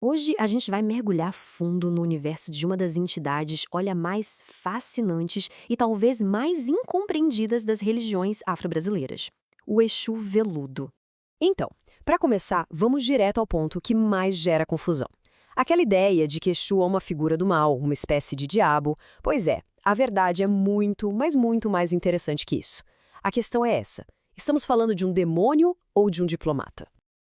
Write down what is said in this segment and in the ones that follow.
Hoje a gente vai mergulhar fundo no universo de uma das entidades, olha, mais fascinantes e talvez mais incompreendidas das religiões afro-brasileiras, o Exu Veludo. Então, para começar, vamos direto ao ponto que mais gera confusão. Aquela ideia de que Exu é uma figura do mal, uma espécie de diabo. Pois é, a verdade é muito, mas muito mais interessante que isso. A questão é essa: estamos falando de um demônio ou de um diplomata?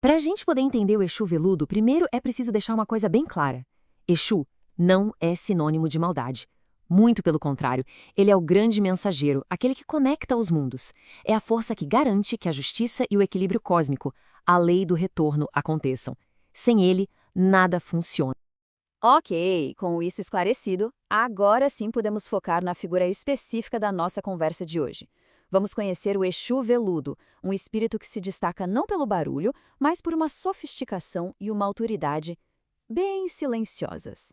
Para a gente poder entender o Exu veludo, primeiro é preciso deixar uma coisa bem clara. Exu não é sinônimo de maldade. Muito pelo contrário, ele é o grande mensageiro, aquele que conecta os mundos. É a força que garante que a justiça e o equilíbrio cósmico, a lei do retorno, aconteçam. Sem ele, nada funciona. Ok, com isso esclarecido, agora sim podemos focar na figura específica da nossa conversa de hoje. Vamos conhecer o Exu Veludo, um espírito que se destaca não pelo barulho, mas por uma sofisticação e uma autoridade bem silenciosas.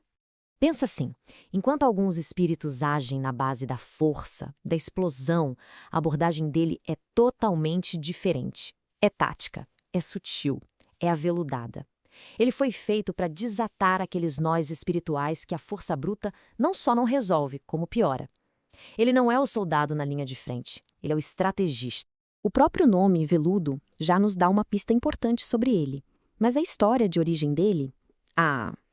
Pensa assim, enquanto alguns espíritos agem na base da força, da explosão, a abordagem dele é totalmente diferente. É tática, é sutil, é aveludada. Ele foi feito para desatar aqueles nós espirituais que a força bruta não só não resolve, como piora. Ele não é o soldado na linha de frente, ele é o estrategista. O próprio nome, Veludo, já nos dá uma pista importante sobre ele. Mas a história de origem dele?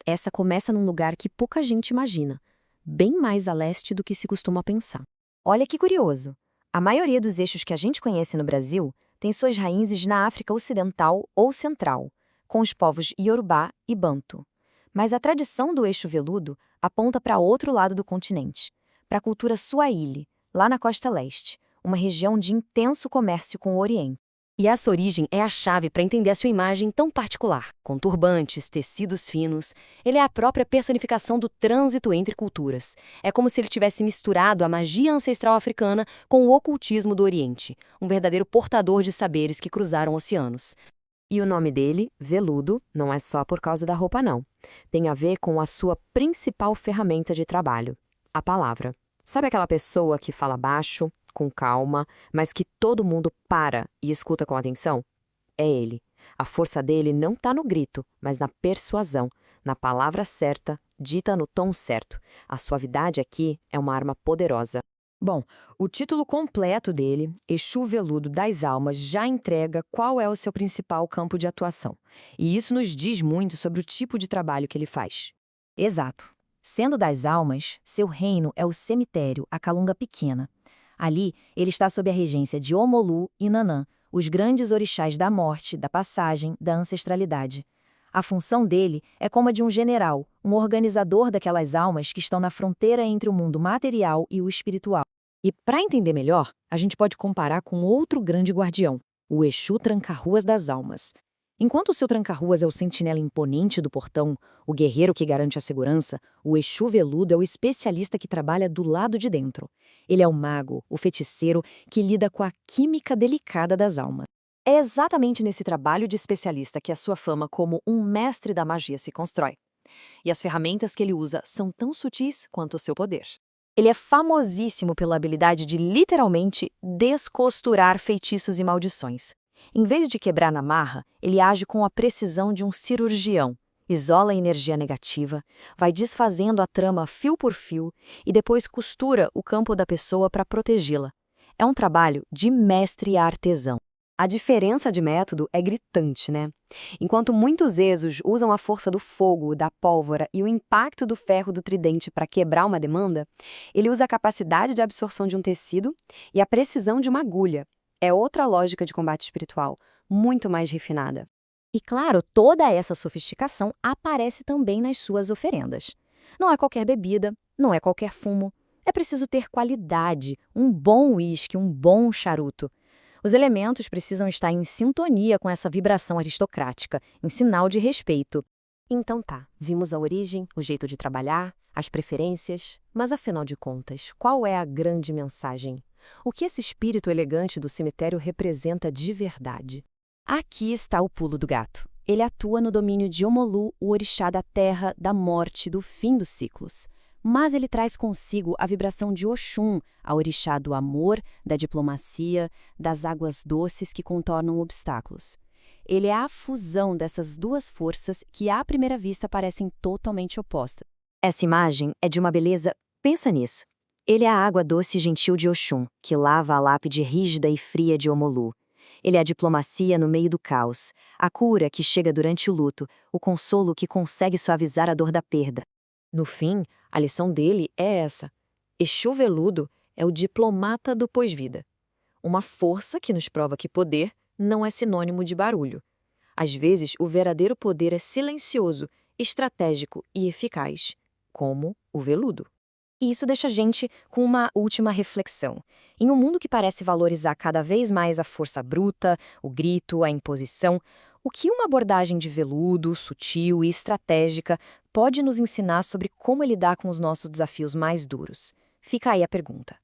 Essa começa num lugar que pouca gente imagina, bem mais a leste do que se costuma pensar. Olha que curioso! A maioria dos eixos que a gente conhece no Brasil tem suas raízes na África Ocidental ou Central, com os povos Iorubá e Banto. Mas a tradição do Exu Veludo aponta para outro lado do continente, para a cultura Swahili, lá na costa leste, uma região de intenso comércio com o Oriente. E essa origem é a chave para entender a sua imagem tão particular. Com turbantes, tecidos finos, ele é a própria personificação do trânsito entre culturas. É como se ele tivesse misturado a magia ancestral africana com o ocultismo do Oriente, um verdadeiro portador de saberes que cruzaram oceanos. E o nome dele, Veludo, não é só por causa da roupa, não. Tem a ver com a sua principal ferramenta de trabalho, a palavra. Sabe aquela pessoa que fala baixo, com calma, mas que todo mundo para e escuta com atenção? É ele. A força dele não está no grito, mas na persuasão, na palavra certa, dita no tom certo. A suavidade aqui é uma arma poderosa. Bom, o título completo dele, Exu Veludo das Almas, já entrega qual é o seu principal campo de atuação. E isso nos diz muito sobre o tipo de trabalho que ele faz. Exato. Sendo das almas, seu reino é o cemitério, a Calunga Pequena. Ali, ele está sob a regência de Omolu e Nanã, os grandes orixás da morte, da passagem, da ancestralidade. A função dele é como a de um general, um organizador daquelas almas que estão na fronteira entre o mundo material e o espiritual. E para entender melhor, a gente pode comparar com outro grande guardião, o Exu Tranca-Ruas das Almas. Enquanto o seu tranca-ruas é o sentinela imponente do portão, o guerreiro que garante a segurança, o Exu Veludo é o especialista que trabalha do lado de dentro. Ele é o mago, o feiticeiro, que lida com a química delicada das almas. É exatamente nesse trabalho de especialista que a sua fama como um mestre da magia se constrói. E as ferramentas que ele usa são tão sutis quanto o seu poder. Ele é famosíssimo pela habilidade de literalmente descosturar feitiços e maldições. Em vez de quebrar na marra, ele age com a precisão de um cirurgião. Isola a energia negativa, vai desfazendo a trama fio por fio e depois costura o campo da pessoa para protegê-la. É um trabalho de mestre artesão. A diferença de método é gritante, né? Enquanto muitos exos usam a força do fogo, da pólvora e o impacto do ferro do tridente para quebrar uma demanda, ele usa a capacidade de absorção de um tecido e a precisão de uma agulha. É outra lógica de combate espiritual, muito mais refinada. E claro, toda essa sofisticação aparece também nas suas oferendas. Não é qualquer bebida, não é qualquer fumo. É preciso ter qualidade, um bom uísque, um bom charuto. Os elementos precisam estar em sintonia com essa vibração aristocrática, em sinal de respeito. Então tá, vimos a origem, o jeito de trabalhar, as preferências, mas afinal de contas, qual é a grande mensagem? O que esse espírito elegante do cemitério representa de verdade? Aqui está o pulo do gato. Ele atua no domínio de Omolu, o orixá da terra, da morte, do fim dos ciclos. Mas ele traz consigo a vibração de Oxum, a orixá do amor, da diplomacia, das águas doces que contornam obstáculos. Ele é a fusão dessas duas forças que à primeira vista parecem totalmente opostas. Essa imagem é de uma beleza, pensa nisso. Ele é a água doce e gentil de Oxum, que lava a lápide rígida e fria de Omolu. Ele é a diplomacia no meio do caos, a cura que chega durante o luto, o consolo que consegue suavizar a dor da perda. No fim, a lição dele é essa. Exu Veludo é o diplomata do pós-vida. Uma força que nos prova que poder não é sinônimo de barulho. Às vezes, o verdadeiro poder é silencioso, estratégico e eficaz, como o veludo. E isso deixa a gente com uma última reflexão. Em um mundo que parece valorizar cada vez mais a força bruta, o grito, a imposição, o que uma abordagem de veludo, sutil e estratégica pode nos ensinar sobre como lidar com os nossos desafios mais duros? Fica aí a pergunta.